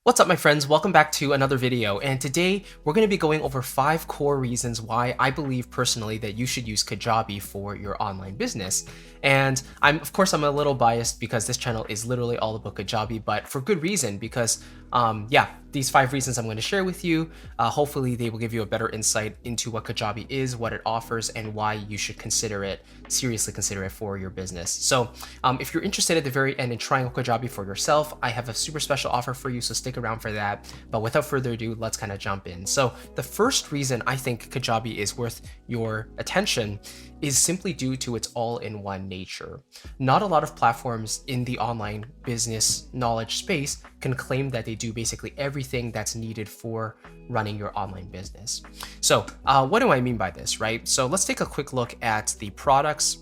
What's up, my friends? Welcome back to another video, and today we're going to be going over 5 core reasons why I believe personally that you should use Kajabi for your online business. And of course I'm a little biased because this channel is literally all about Kajabi, but for good reason, because these 5 reasons I'm going to share with you, hopefully they will give you a better insight into what Kajabi is, what it offers, and why you should seriously consider it for your business. So if you're interested at the very end in trying out Kajabi for yourself, I have a super special offer for you, so stick around for that. But without further ado, let's kind of jump in. So the first reason I think Kajabi is worth your attention is simply due to its all-in-one nature. Not a lot of platforms in the online business knowledge space can claim that they do basically everything that's needed for running your online business. So what do I mean by this, right? So let's take a quick look at the products,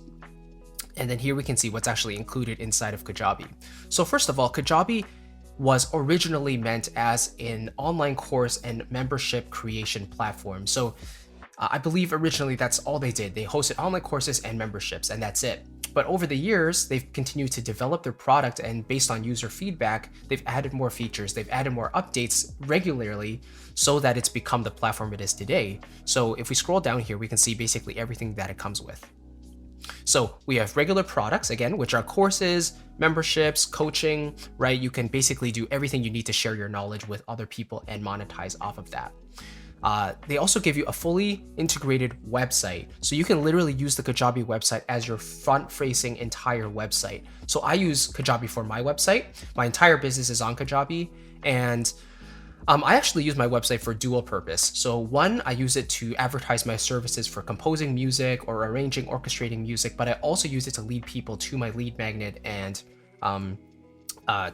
and then here we can see what's actually included inside of Kajabi. So first of all, Kajabi was originally meant as an online course and membership creation platform. So I believe originally that's all they did. They hosted online courses and memberships, and that's it. But over the years, they've continued to develop their product, and based on user feedback, they've added more features, they've added more updates regularly so that it's become the platform it is today. So if we scroll down here, we can see basically everything that it comes with. So we have regular products, again, which are courses, memberships, coaching, right? You can basically do everything you need to share your knowledge with other people and monetize off of that. They also give you a fully integrated website. So you can literally use the Kajabi website as your front-facing entire website. So I use Kajabi for my website. My entire business is on Kajabi, and I actually use my website for dual purpose. So one, I use it to advertise my services for composing music or arranging, orchestrating music, but I also use it to lead people to my lead magnet and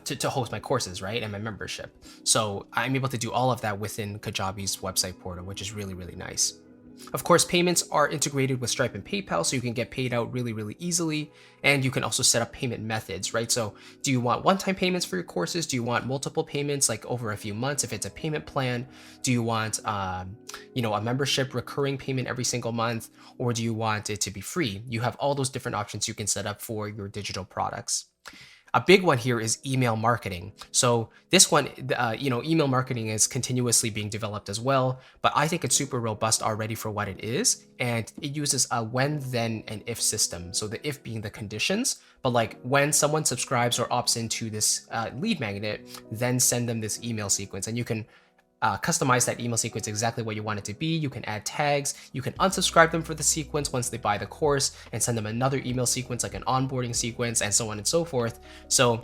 to host my courses, right, and my membership. So I'm able to do all of that within Kajabi's website portal, which is really, really nice. Of course, payments are integrated with Stripe and PayPal, so you can get paid out really, really easily. And you can also set up payment methods, right? So do you want one-time payments for your courses? Do you want multiple payments, like over a few months if it's a payment plan? Do you want, a membership recurring payment every single month? Or do you want it to be free? You have all those different options you can set up for your digital products. A big one here is email marketing. So this one, email marketing is continuously being developed as well, but I think it's super robust already for what it is. And it uses a when, then, and if system. So the if being the conditions, but like when someone subscribes or opts into this lead magnet, then send them this email sequence. And you can customize that email sequence exactly what you want it to be. You can add tags, you can unsubscribe them for the sequence once they buy the course and send them another email sequence like an onboarding sequence, and so on and so forth. So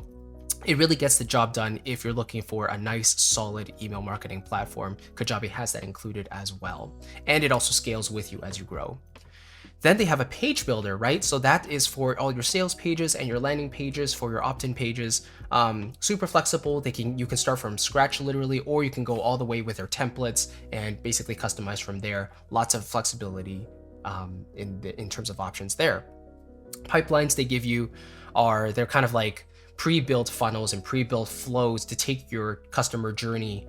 it really gets the job done if you're looking for a nice solid email marketing platform. Kajabi has that included as well. And it also scales with you as you grow. Then they have a page builder, right? So that is for all your sales pages and your landing pages, for your opt-in pages. Super flexible. You can start from scratch literally, or you can go all the way with their templates and basically customize from there. Lots of flexibility in terms of options there. Pipelines they give you they're kind of like pre-built funnels and pre-built flows to take your customer journey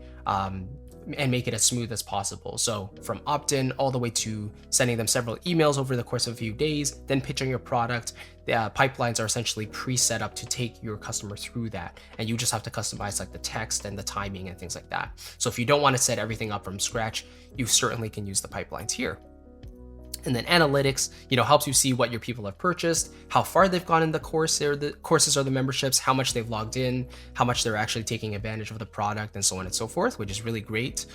and make it as smooth as possible. So from opt-in all the way to sending them several emails over the course of a few days, then pitching your product. The pipelines are essentially pre-set up to take your customer through that. And you just have to customize like the text and the timing and things like that. So if you don't want to set everything up from scratch, you certainly can use the pipelines here. And then analytics, helps you see what your people have purchased, how far they've gone in the course or the courses or the memberships, how much they've logged in, how much they're actually taking advantage of the product, and so on and so forth, which is really great.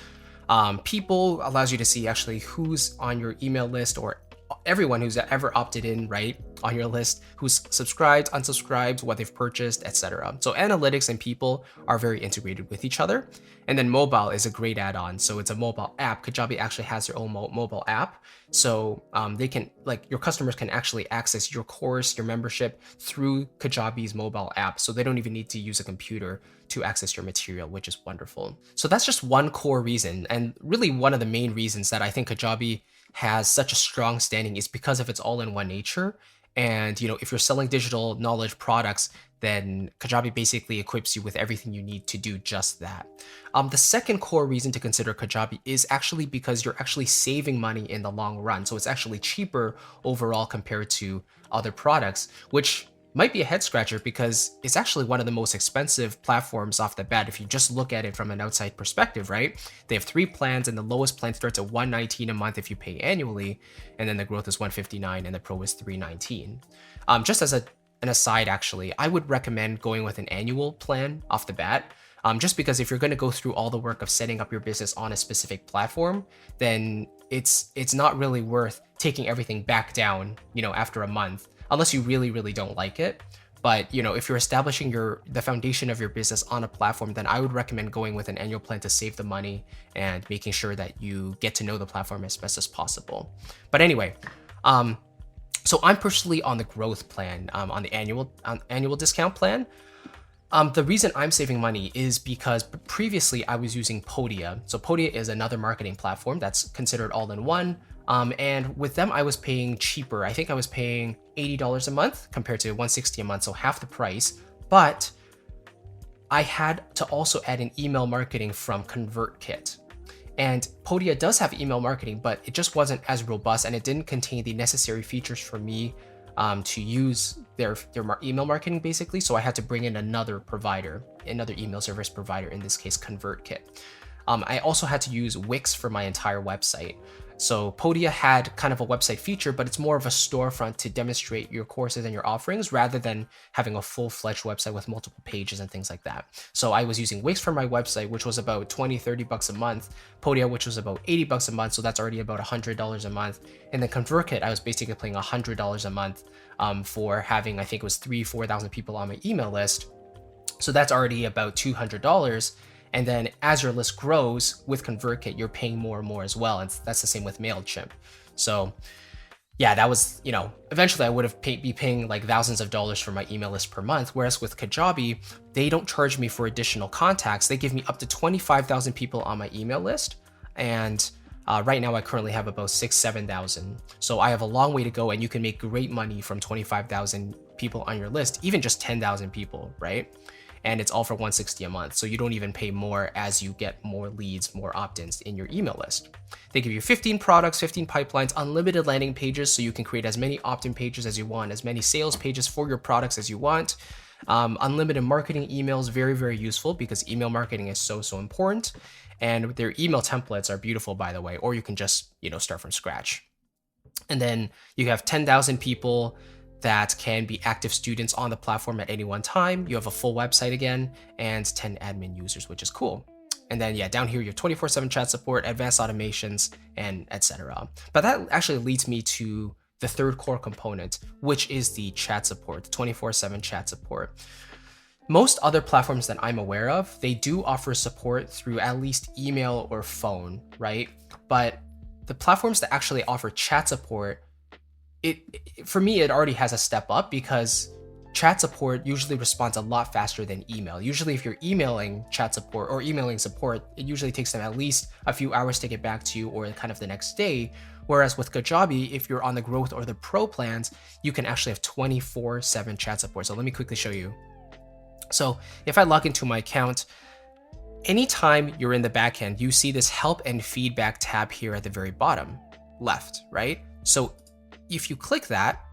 People allows you to see actually who's on your email list, or everyone who's ever opted in, right, on your list, who's subscribed, unsubscribed, what they've purchased, etc. So analytics and people are very integrated with each other. And then mobile is a great add-on. So it's a mobile app. Kajabi actually has their own mobile app. So they can, your customers can actually access your course, your membership through Kajabi's mobile app. So they don't even need to use a computer to access your material, which is wonderful. So that's just one core reason. And really one of the main reasons that I think Kajabi has such a strong standing is because of its all-in-one nature. And, if you're selling digital knowledge products, then Kajabi basically equips you with everything you need to do just that. The second core reason to consider Kajabi is actually because you're actually saving money in the long run. So it's actually cheaper overall compared to other products, which might be a head scratcher because it's actually one of the most expensive platforms off the bat if you just look at it from an outside perspective, right? They have 3 plans, and the lowest plan starts at $119 a month if you pay annually, and then the growth is $159 and the pro is $319. Just as an aside, actually, I would recommend going with an annual plan off the bat. Just because if you're going to go through all the work of setting up your business on a specific platform, then it's not really worth taking everything back down, after a month, unless you really, really don't like it. But, if you're establishing the foundation of your business on a platform, then I would recommend going with an annual plan to save the money and making sure that you get to know the platform as best as possible. But anyway, so I'm personally on the growth plan, on the annual discount plan. The reason I'm saving money is because previously I was using Podia. So Podia is another marketing platform that's considered all-in-one. And with them, I was paying cheaper. I think I was paying $80 a month compared to $160 a month, so half the price. But I had to also add an email marketing from ConvertKit. And Podia does have email marketing, but it just wasn't as robust, and it didn't contain the necessary features for me to use their email marketing, basically. So I had to bring in another provider, another email service provider, in this case, ConvertKit. I also had to use Wix for my entire website. So Podia had kind of a website feature, but it's more of a storefront to demonstrate your courses and your offerings rather than having a full-fledged website with multiple pages and things like that. So I was using Wix for my website, which was about $20-30 a month, Podia, which was about $80 a month, so that's already about $100 a month. And then ConvertKit, I was basically paying $100 a month for having, I think it was 3,000-4,000 people on my email list. So that's already about $200. And then as your list grows with ConvertKit, you're paying more and more as well. And that's the same with MailChimp. So yeah, that was, eventually I would have be paying like thousands of dollars for my email list per month. Whereas with Kajabi, they don't charge me for additional contacts. They give me up to 25,000 people on my email list. And right now I currently have about 7,000. So I have a long way to go, and you can make great money from 25,000 people on your list, even just 10,000 people, right? And it's all for $160 a month. So you don't even pay more as you get more leads, more opt-ins in your email list. They give you 15 products, 15 pipelines, unlimited landing pages, so you can create as many opt-in pages as you want, as many sales pages for your products as you want. Unlimited marketing emails, very, very useful because email marketing is so important. And their email templates are beautiful, by the way, or you can just, start from scratch. And then you have 10,000 people that can be active students on the platform at any one time. You have a full website again, and 10 admin users, which is cool. And then down here you have 24/7 chat support, advanced automations, and etc. But that actually leads me to the third core component, which is the chat support, the 24/7 chat support. Most other platforms that I'm aware of, they do offer support through at least email or phone, right? But the platforms that actually offer chat support, for me, it already has a step up because chat support usually responds a lot faster than email. Usually if you're emailing chat support or emailing support, it usually takes them at least a few hours to get back to you, or kind of the next day. Whereas with Kajabi, if you're on the growth or the pro plans, you can actually have 24/7 chat support. So let me quickly show you. So if I log into my account, anytime you're in the backend, you see this help and feedback tab here at the very bottom left, right? So if you click that,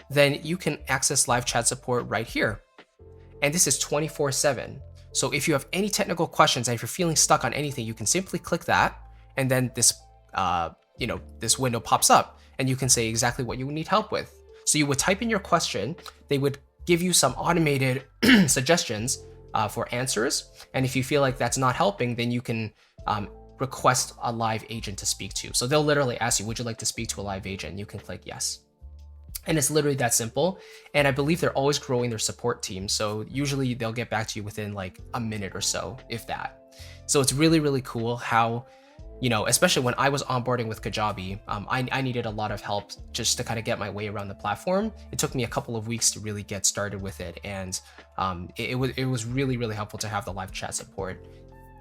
then you can access live chat support right here. And this is 24/7. So if you have any technical questions and if you're feeling stuck on anything, you can simply click that, and then this this window pops up and you can say exactly what you need help with. So you would type in your question, they would give you some automated suggestions for answers. And if you feel like that's not helping, then you can request a live agent to speak to. So they'll literally ask you, would you like to speak to a live agent? You can click yes. And it's literally that simple. And I believe they're always growing their support team. So usually they'll get back to you within like a minute or so, if that. So it's really, really cool how, especially when I was onboarding with Kajabi, I needed a lot of help just to kind of get my way around the platform. It took me a couple of weeks to really get started with it. And it was really, really helpful to have the live chat support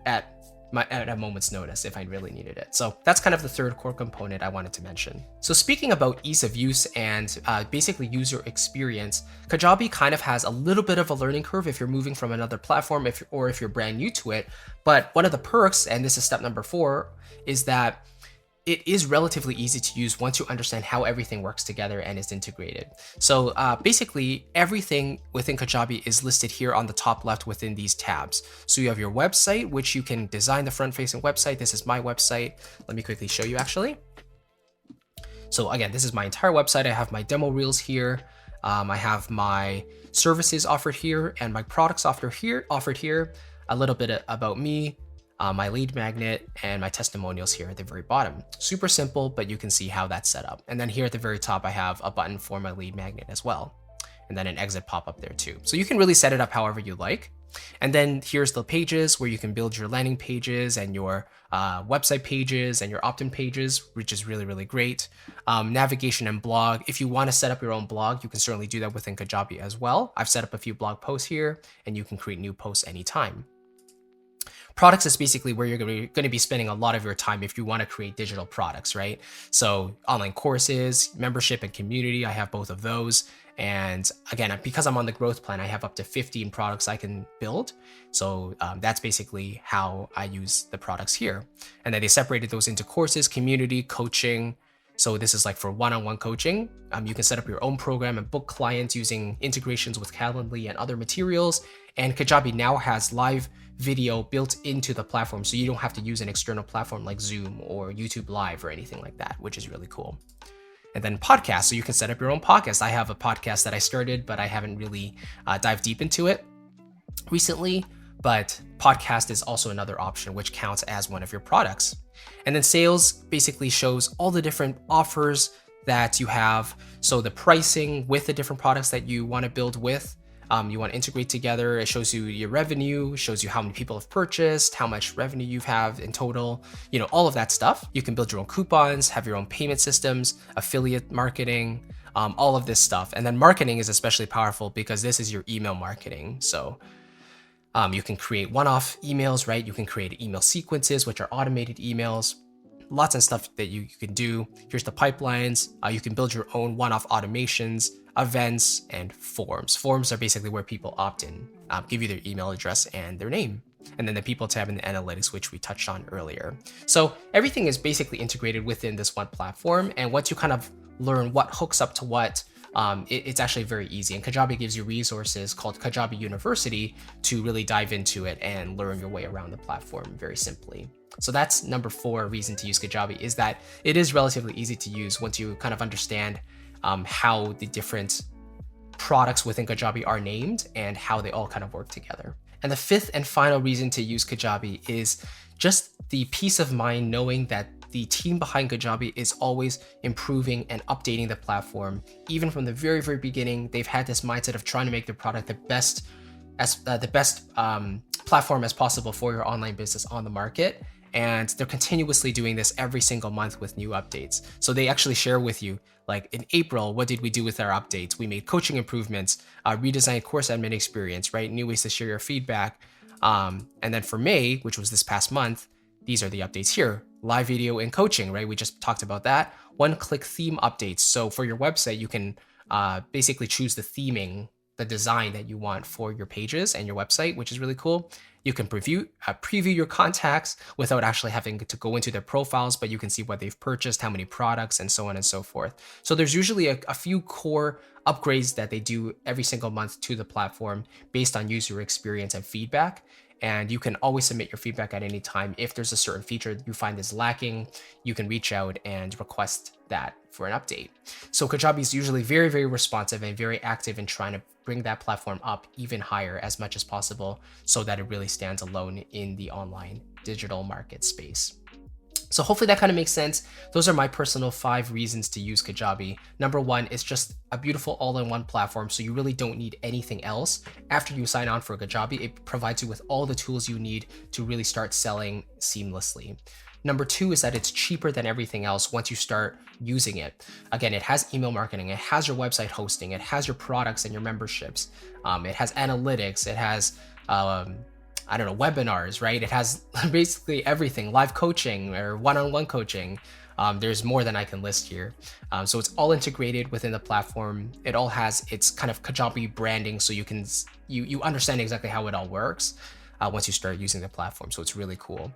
at a moment's notice if I really needed it. So that's kind of the third core component I wanted to mention. So speaking about ease of use and basically user experience, Kajabi kind of has a little bit of a learning curve if you're moving from another platform or if you're brand new to it. But one of the perks, and this is step number 4, is that it is relatively easy to use once you understand how everything works together and is integrated. So basically, everything within Kajabi is listed here on the top left within these tabs. So you have your website, which you can design the front-facing website. This is my website. Let me quickly show you actually. So again, this is my entire website. I have my demo reels here. I have my services offered here and my products offered here. A little bit about me, my lead magnet, and my testimonials here at the very bottom. Super simple, but you can see how that's set up. And then here at the very top, I have a button for my lead magnet as well. And then an exit pop-up there too. So you can really set it up however you like. And then here's the pages where you can build your landing pages and your website pages and your opt-in pages, which is really, really great. Navigation and blog. If you want to set up your own blog, you can certainly do that within Kajabi as well. I've set up a few blog posts here, and you can create new posts anytime. Products is basically where you're going to be spending a lot of your time if you want to create digital products, right? So online courses, membership, and community, I have both of those. And again, because I'm on the growth plan, I have up to 15 products I can build. So that's basically how I use the products here. And then they separated those into courses, community, coaching. So this is like for one-on-one coaching. You can set up your own program and book clients using integrations with Calendly and other materials. And Kajabi now has live video built into the platform, so you don't have to use an external platform like Zoom or YouTube Live or anything like that, which is really cool. And then podcasts, so you can set up your own podcast. I have a podcast that I started, but I haven't really dived deep into it recently. But podcast is also another option, which counts as one of your products. And then sales basically shows all the different offers that you have. So the pricing with the different products that you want to build with. You want to integrate together. It shows you your revenue, shows you how many people have purchased, how much revenue you have in total, all of that stuff. You can build your own coupons, have your own payment systems, affiliate marketing, all of this stuff. And then marketing is especially powerful because this is your email marketing. So you can create one-off emails, right? You can create email sequences, which are automated emails. Lots of stuff that you can do. Here's the pipelines. You can build your own one-off automations, events, and forms. Forms are basically where people opt in, give you their email address and their name. And then the people tab in the analytics, which we touched on earlier. So everything is basically integrated within this one platform. And once you kind of learn what hooks up to what, it's actually very easy. And Kajabi gives you resources called Kajabi University to really dive into it and learn your way around the platform very simply. So that's number 4 reason to use Kajabi, is that it is relatively easy to use once you kind of understand how the different products within Kajabi are named and how they all kind of work together. And the 5th and final reason to use Kajabi is just the peace of mind knowing that the team behind Kajabi is always improving and updating the platform. Even from the very, very beginning, they've had this mindset of trying to make their product the best platform as possible for your online business on the market. And they're continuously doing this every single month with new updates. So they actually share with you, like in April, what did we do with our updates? We made coaching improvements, redesigned course admin experience, right? New ways to share your feedback. And then for May, which was this past month, these are the updates here. Live video and coaching, right? We just talked about that. One-click theme updates. So for your website, you can basically choose the theming, the design that you want for your pages and your website, which is really cool. You can preview your contacts without actually having to go into their profiles, but you can see what they've purchased, how many products, and so on and so forth. So there's usually a few core upgrades that they do every single month to the platform based on user experience and feedback. And you can always submit your feedback at any time. If there's a certain feature you find is lacking, you can reach out and request that for an update. So Kajabi is usually very, very responsive and very active in trying to bring that platform up even higher as much as possible so that it really stands alone in the online digital market space. So hopefully that kind of makes sense. Those are my personal 5 reasons to use Kajabi. Number 1, it's just a beautiful all-in-one platform, so you really don't need anything else. After you sign on for Kajabi, it provides you with all the tools you need to really start selling seamlessly. Number 2 is that it's cheaper than everything else once you start using it. Again, it has email marketing, it has your website hosting, it has your products and your memberships, it has analytics, it has webinars, right? It has basically everything, live coaching or one-on-one coaching. There's more than I can list here. So it's all integrated within the platform. It all has its kind of Kajabi branding, so you understand exactly how it all works once you start using the platform. So it's really cool.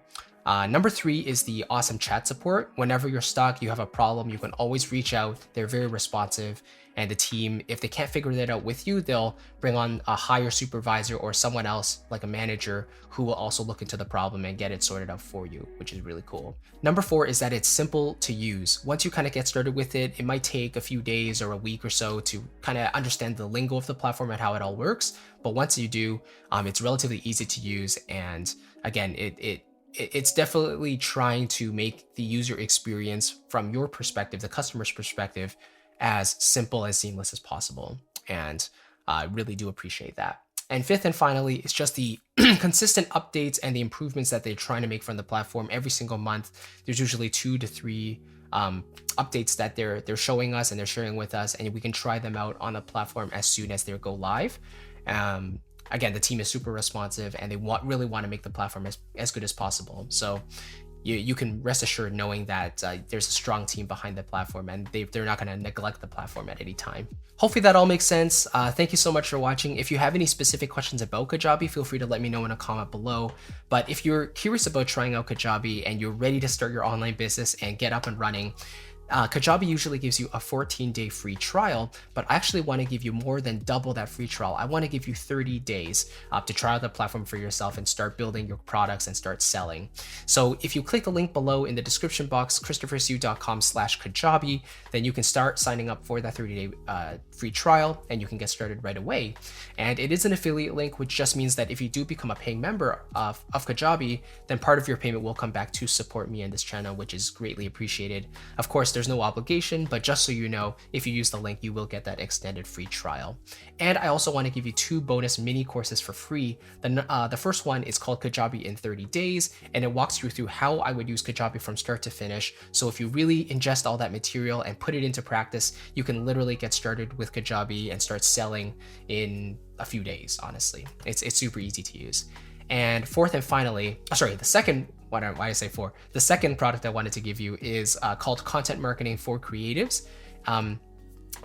Number 3 is the awesome chat support. Whenever you're stuck, you have a problem, you can always reach out. They're very responsive. And the team, if they can't figure that out with you, they'll bring on a higher supervisor or someone else, like a manager, who will also look into the problem and get it sorted out for you, which is really cool. Number 4 is that it's simple to use. Once you kind of get started with it, it might take a few days or a week or so to kind of understand the lingo of the platform and how it all works. But once you do, it's relatively easy to use. And again, it's definitely trying to make the user experience from your perspective, the customer's perspective, as simple as seamless as possible. And I really do appreciate that. And fifth and finally, it's just the consistent updates and the improvements that they're trying to make from the platform every single month. There's usually 2 to 3 updates that they're showing us and they're sharing with us, and we can try them out on the platform as soon as they go live. Again, the team is super responsive and they really want to make the platform as good as possible. So you can rest assured knowing that there's a strong team behind the platform, and they're not going to neglect the platform at any time. Hopefully that all makes sense. Thank you so much for watching. If you have any specific questions about Kajabi, feel free to let me know in a comment below. But if you're curious about trying out Kajabi and you're ready to start your online business and get up and running, Kajabi usually gives you a 14-day free trial, but I actually want to give you more than double that free trial. I want to give you 30 days to try out the platform for yourself and start building your products and start selling. So if you click the link below in the description box, christophersu.com/Kajabi, then you can start signing up for that 30-day free trial and you can get started right away. And it is an affiliate link, which just means that if you do become a paying member of Kajabi, then part of your payment will come back to support me and this channel, which is greatly appreciated. Of course, there's no obligation, but just so you know, if you use the link, you will get that extended free trial. And I also want to give you 2 bonus mini courses for free. The first one is called Kajabi in 30 days, and it walks you through how I would use Kajabi from start to finish. So if you really ingest all that material and put it into practice, you can literally get started with Kajabi and start selling in a few days, honestly. It's super easy to use. And fourth and finally, the second, why did I say 4? The second product I wanted to give you is called Content Marketing for Creatives.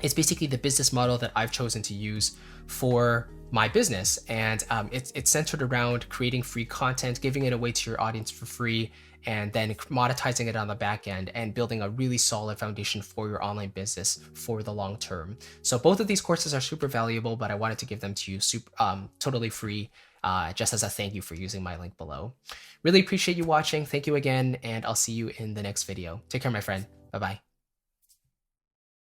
It's basically the business model that I've chosen to use for my business. And it's centered around creating free content, giving it away to your audience for free, and then monetizing it on the back end and building a really solid foundation for your online business for the long term. So both of these courses are super valuable, but I wanted to give them to you totally free, just as a thank you for using my link below. Really appreciate you watching. Thank you again, and I'll see you in the next video. Take care, my friend. Bye-bye.